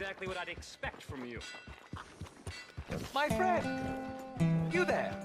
Exactly what I'd expect from you. My friend! You there!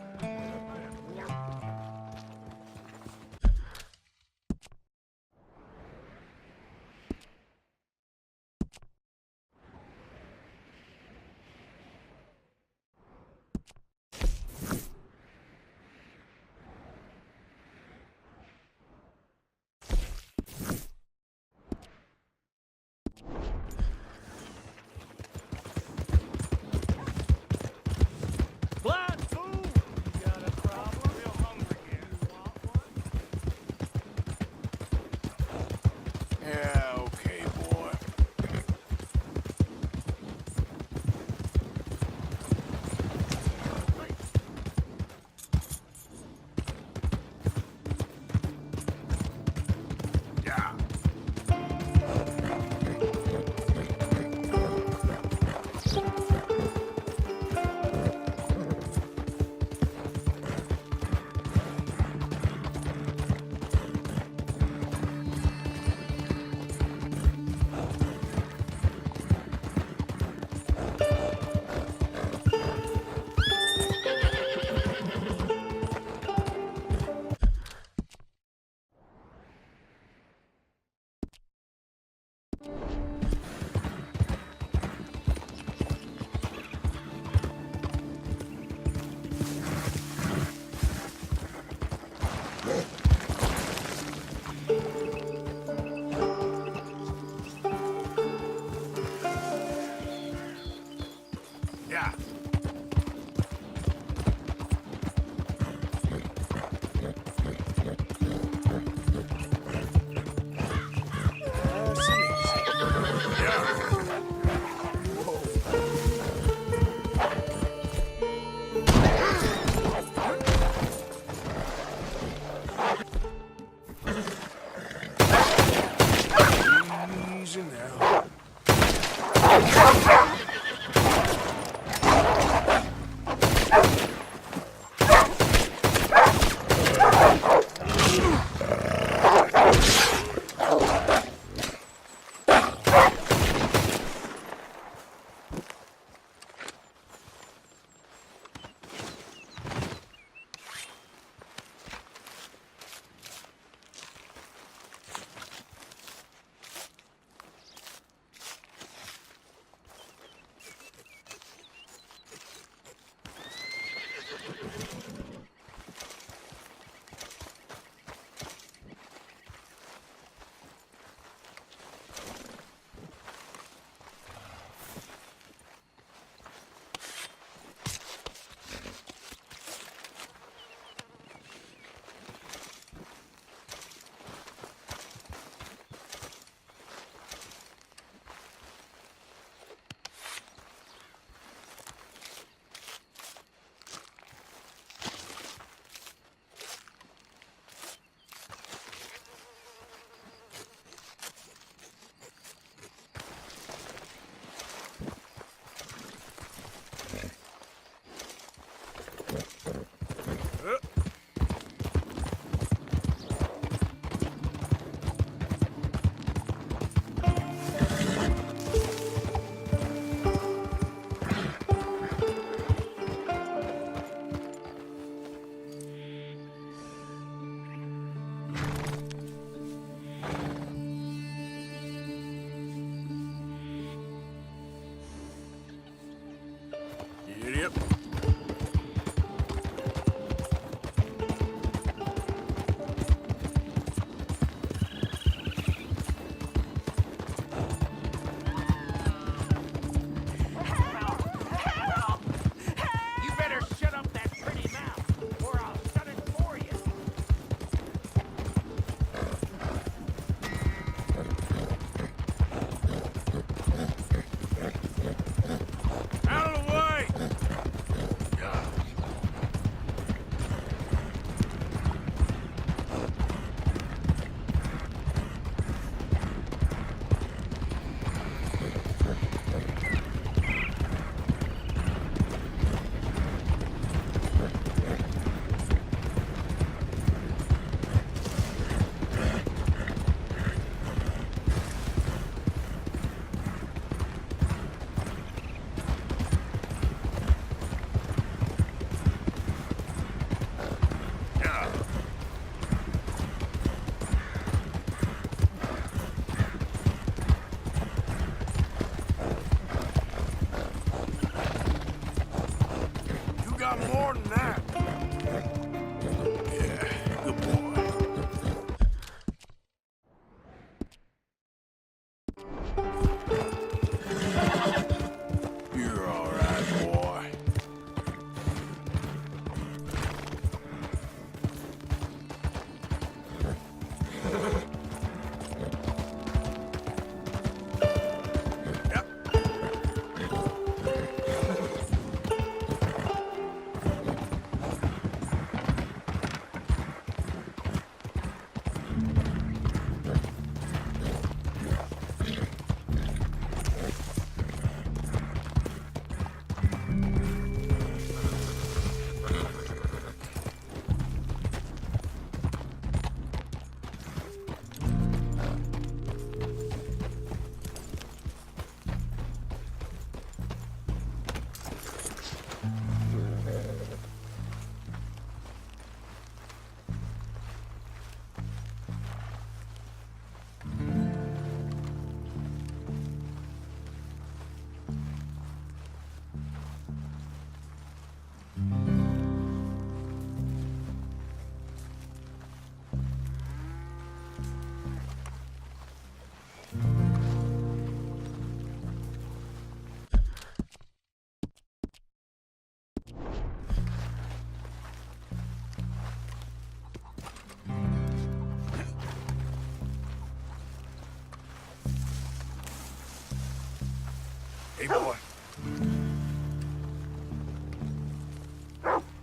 Easy, boy.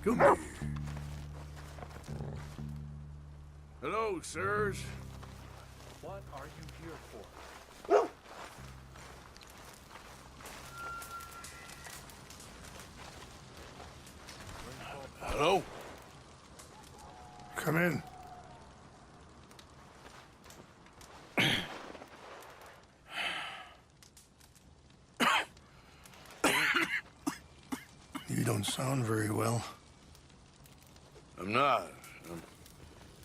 Come here. Hello, sirs. What are you here for? Hello? Come in. You don't sound very well. I'm not.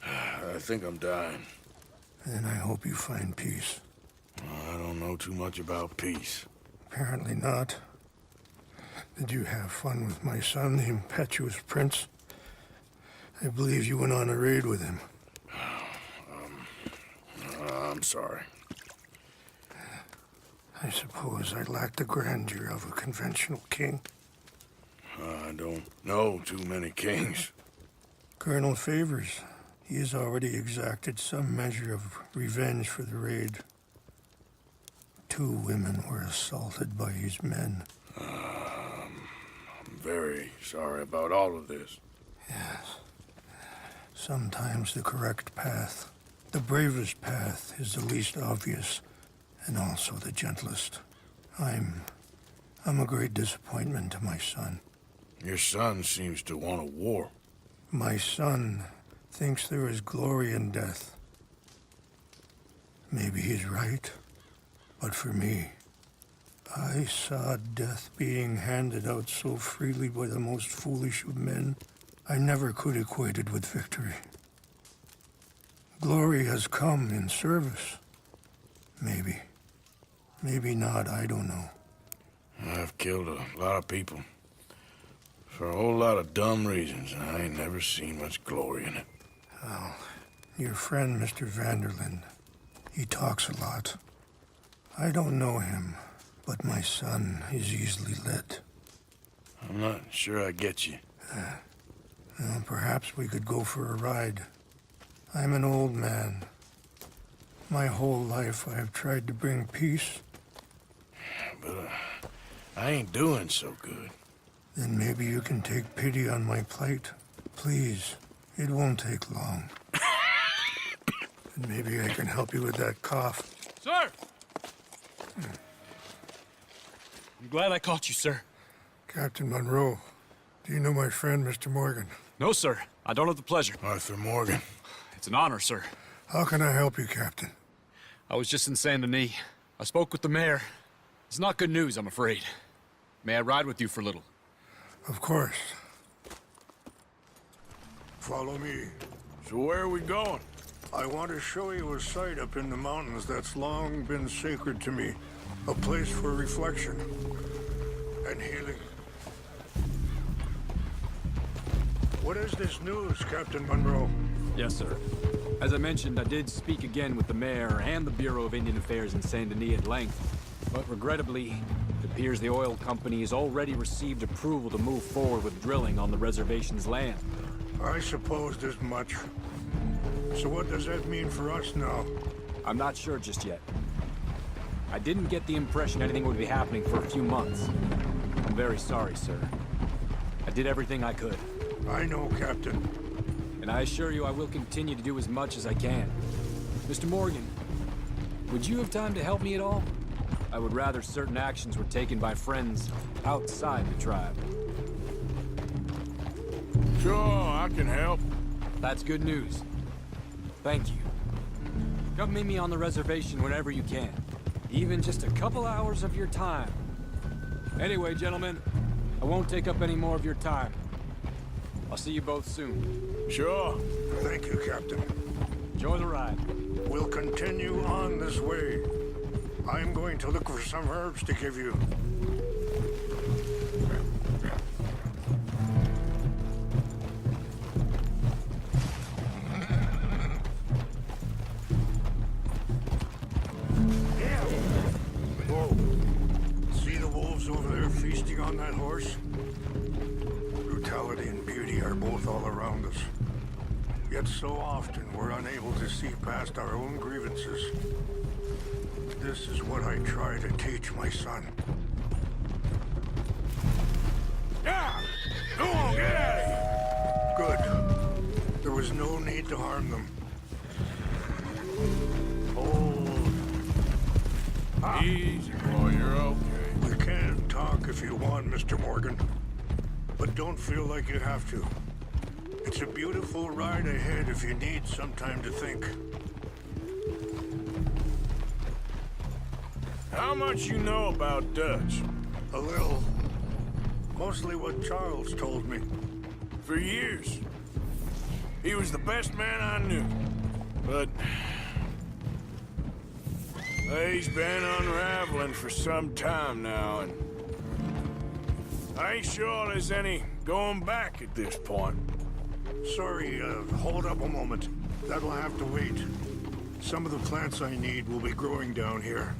I think I'm dying. And I hope you find peace. I don't know too much about peace. Apparently not. Did you have fun with my son, the impetuous prince? I believe you went on a raid with him. I'm sorry. I suppose I lack the grandeur of a conventional king. I don't know too many kings. Colonel Favors, he has already exacted some measure of revenge for the raid. 2 women were assaulted by his men. I'm very sorry about all of this. Yes. Sometimes the correct path, the bravest path, is the least obvious, and also the gentlest. I'm a great disappointment to my son. Your son seems to want a war. My son thinks there is glory in death. Maybe he's right, but for me, I saw death being handed out so freely by the most foolish of men, I never could equate it with victory. Glory has come in service. Maybe. Maybe not, I don't know. I've killed a lot of people. For a whole lot of dumb reasons, and I ain't never seen much glory in it. Well, your friend, Mr. Vanderlyn, he talks a lot. I don't know him, but my son is easily led. I'm not sure I get you. Well, perhaps we could go for a ride. I'm an old man. My whole life I have tried to bring peace. But I ain't doing so good. Then maybe you can take pity on my plight. Please, it won't take long. And maybe I can help you with that cough. Sir! I'm glad I caught you, sir. Captain Monroe, do you know my friend, Mr. Morgan? No, sir. I don't have the pleasure. Arthur Morgan. It's an honor, sir. How can I help you, Captain? I was just in Saint Denis. I spoke with the mayor. It's not good news, I'm afraid. May I ride with you for a little? Of course. Follow me. So where are we going? I want to show you a site up in the mountains that's long been sacred to me. A place for reflection and healing. What is this news, Captain Monroe? Yes, sir. As I mentioned, I did speak again with the mayor and the Bureau of Indian Affairs in Saint Denis at length. But regrettably, it appears the oil company has already received approval to move forward with drilling on the reservation's land. I supposed as much. So what does that mean for us now? I'm not sure just yet. I didn't get the impression anything would be happening for a few months. I'm very sorry, sir. I did everything I could. I know, Captain. And I assure you I will continue to do as much as I can. Mr. Morgan, would you have time to help me at all? I would rather certain actions were taken by friends outside the tribe. Sure, I can help. That's good news. Thank you. Come meet me on the reservation whenever you can. Even just a couple hours of your time. Anyway, gentlemen, I won't take up any more of your time. I'll see you both soon. Sure. Thank you, Captain. Enjoy the ride. We'll continue on this way. I'm going to look for some herbs to give you. Whoa. See the wolves over there feasting on that horse? Brutality and beauty are both all around us. Yet so often we're unable to see past our own grievances. This is what I try to teach my son. There's no need to harm them. Easy, boy, you're okay. We can talk if you want, Mr. Morgan. But don't feel like you have to. It's a beautiful ride ahead if you need some time to think. How much you know about Dutch? A little. Mostly what Charles told me. For years. He was the best man I knew. But he's been unraveling for some time now, and I ain't sure there's any going back at this point. Sorry, hold up a moment. That'll have to wait. Some of the plants I need will be growing down here.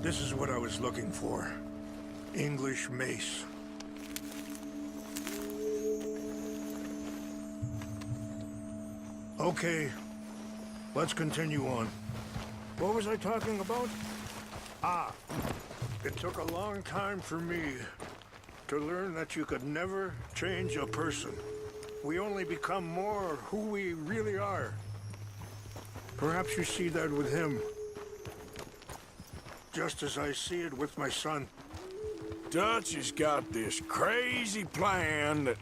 This is what I was looking for. English mace. Okay, let's continue on. What was I talking about? It took a long time for me to learn that you could never change a person. We only become more who we really are. Perhaps you see that with him. Just as I see it with my son. Dutch has got this crazy plan that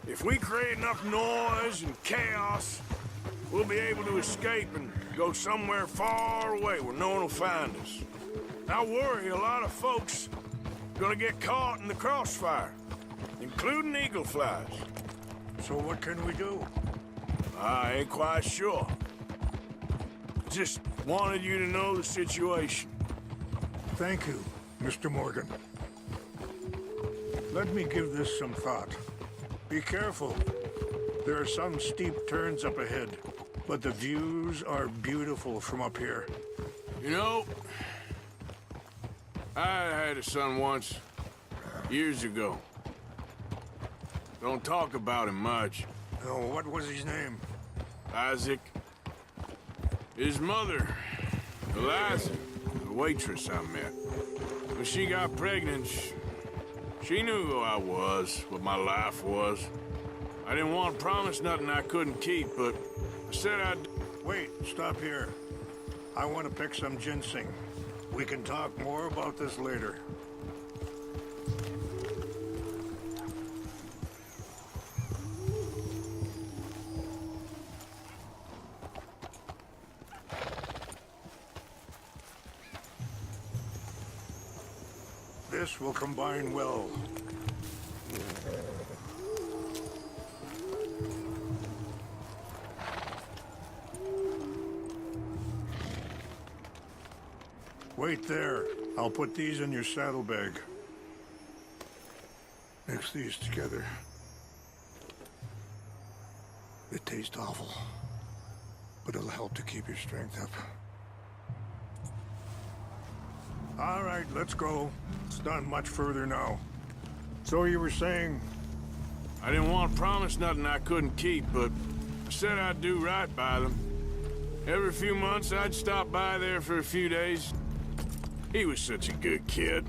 if we create enough noise and chaos, we'll be able to escape and go somewhere far away where no one will find us. I worry a lot of folks are gonna get caught in the crossfire, including eagle flies. So what can we do? I ain't quite sure. Just wanted you to know the situation. Thank you, Mr. Morgan. Let me give this some thought. Be careful. There are some steep turns up ahead, but the views are beautiful from up here. You know, I had a son once, years ago. Don't talk about him much. Oh, what was his name? Isaac. His mother, Eliza, the waitress I met. When she got pregnant, she knew who I was, what my life was. I didn't want to promise nothing I couldn't keep, but I said I'd... Wait, stop here. I want to pick some ginseng. We can talk more about this later. This will combine well. Wait there. I'll put these in your saddlebag. Mix these together. It tastes awful, but it'll help to keep your strength up. All right, let's go. It's not much further now. So you were saying? I didn't want to promise nothing I couldn't keep, but I said I'd do right by them. Every few months, I'd stop by there for a few days. He was such a good kid.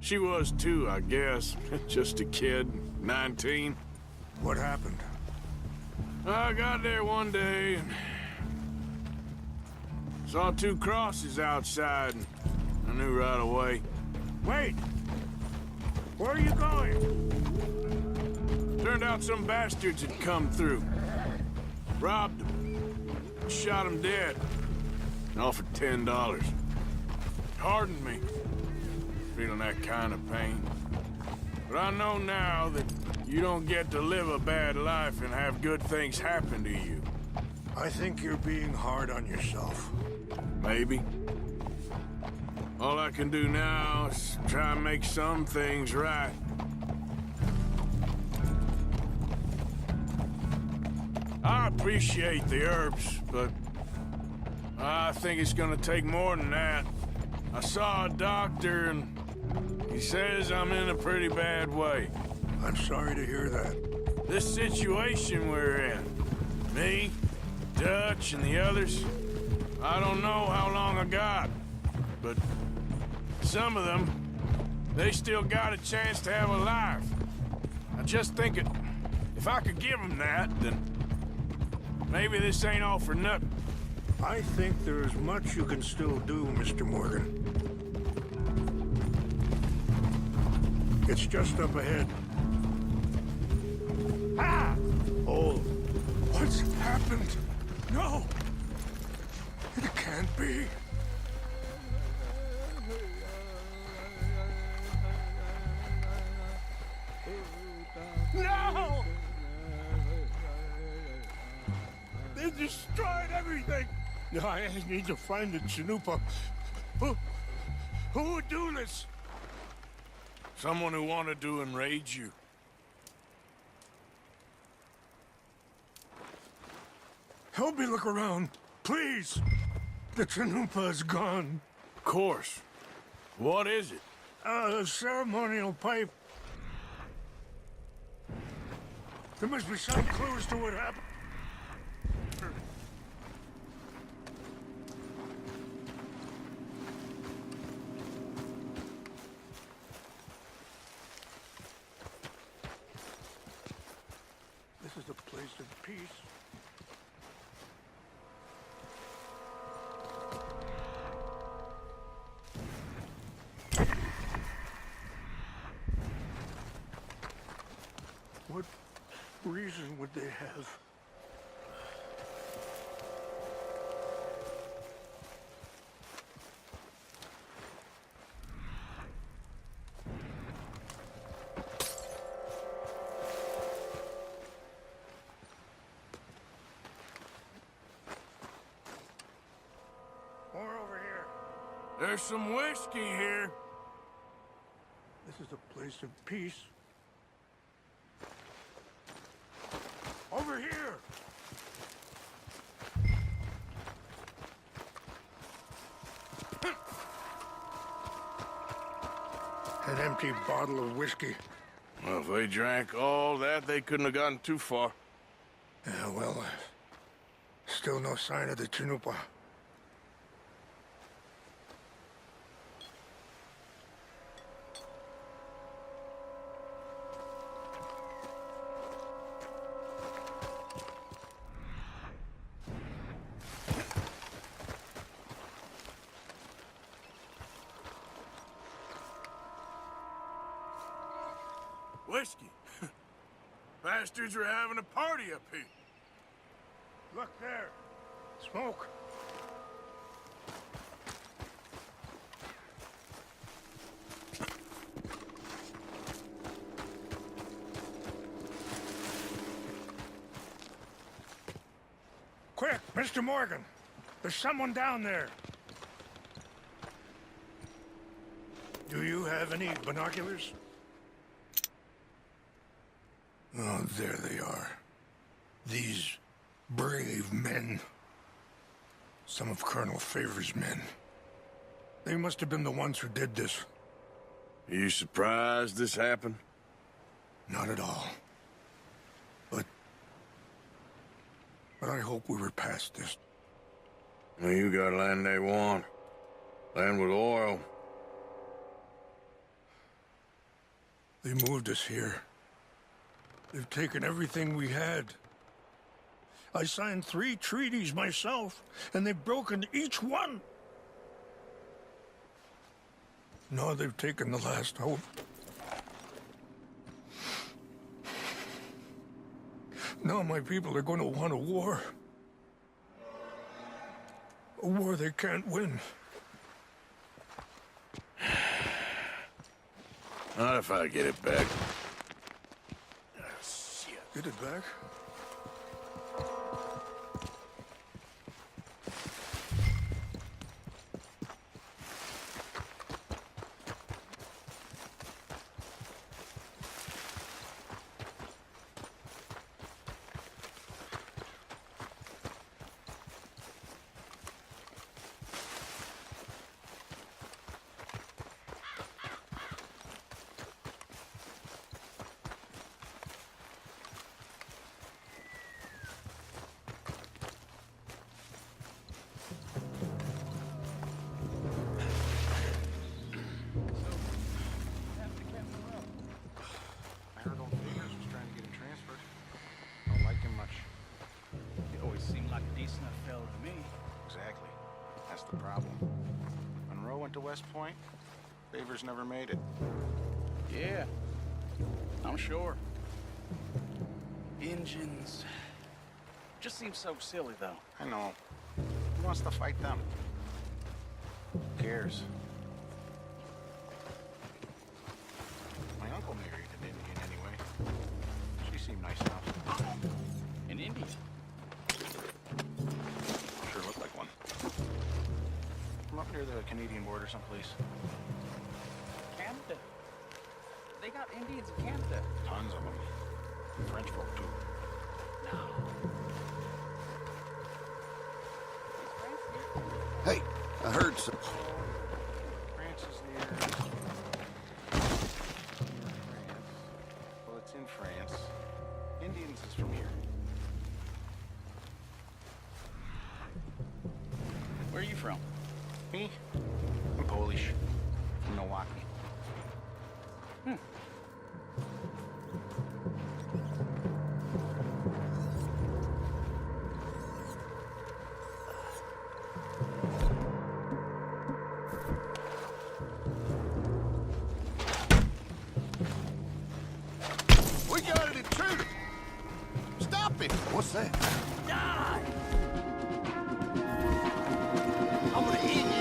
She was too, I guess. Just a kid, 19. What happened? I got there one day and saw two crosses outside, and I knew right away. Wait! Where are you going? Turned out some bastards had come through. Robbed him. Shot him dead. And offered $10. Hardened me. Feeling that kind of pain. But I know now that you don't get to live a bad life and have good things happen to you. I think you're being hard on yourself. Maybe. All I can do now is try and make some things right. I appreciate the herbs, but I think it's gonna take more than that. saw a doctor, and he says I'm in a pretty bad way. I'm sorry to hear that. This situation we're in, me, Dutch, and the others, I don't know how long I got, but some of them, they still got a chance to have a life. I just think if I could give them that, then maybe this ain't all for nothing. I think there is much you can still do, Mr. Morgan. It's just up ahead. Ah! Oh, what's happened? No! It can't be. No! They destroyed everything! I need to find the Chanupa. Who would do this? Someone who wanted to enrage you. Help me look around, please. The Chanupa is gone. Of course. What is it? A ceremonial pipe. There must be some clues to what happened. This is a place of peace. What reason would they have? More over here. There's some whiskey here. This is a place of peace. Over here! An empty bottle of whiskey. Well, if they drank all that, they couldn't have gotten too far. Yeah, well, still no sign of the Chanupa. Whiskey. Bastards are having a party up here. Look there. Smoke. Quick, Mr. Morgan. There's someone down there. Do you have any binoculars? Oh, there they are. These brave men. Some of Colonel Favor's men. They must have been the ones who did this. Are you surprised this happened? Not at all. But I hope we were past this. Well, you got land they want. Land with oil. They moved us here. They've taken everything we had. I signed 3 treaties myself, and they've broken each one. Now they've taken the last hope. Now my people are going to want a war. A war they can't win. Not if I get it back. Get it back? point, Favors never made it. Yeah, I'm sure. Engines. Just seems so silly, though. I know. Who wants to fight them? Who cares? My uncle married an Indian anyway. She seemed nice enough. An Indian. Sure looked like one. From up near the Canadian border someplace. Canada. They got Indians in Canada. Tons of them. French folk too. No. Hey, I heard some. France is near France. Well, it's in France. Indians is from here. Where are you from? Me? I'm Polish. From Milwaukee. We got an intruder! Stop it! What's that? I'm gonna eat you!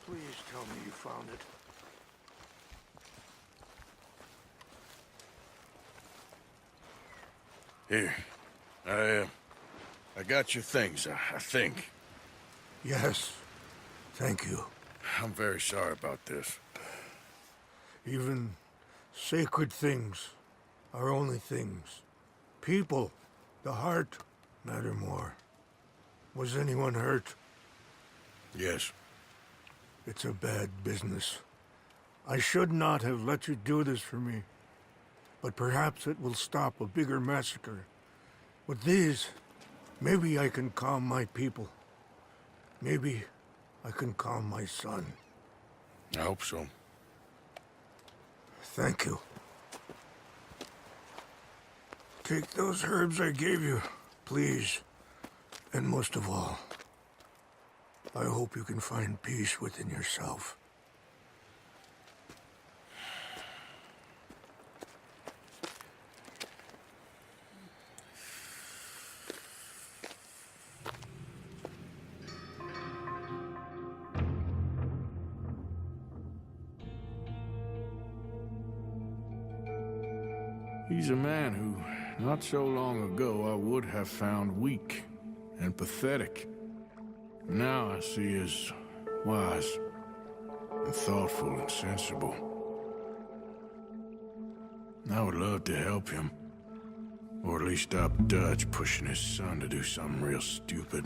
Please tell me you found it. Here. I got your things, I think. Yes. Thank you. I'm very sorry about this. Even sacred things are only things. People, the heart, matter more. Was anyone hurt? Yes. It's a bad business. I should not have let you do this for me. But perhaps it will stop a bigger massacre. With these, maybe I can calm my people. Maybe I can calm my son. I hope so. Thank you. Take those herbs I gave you, please. And most of all, I hope you can find peace within yourself. He's a man who, not so long ago, I would have found weak and pathetic. Now I see as wise and thoughtful and sensible. I would love to help him, or at least stop Dutch pushing his son to do something real stupid.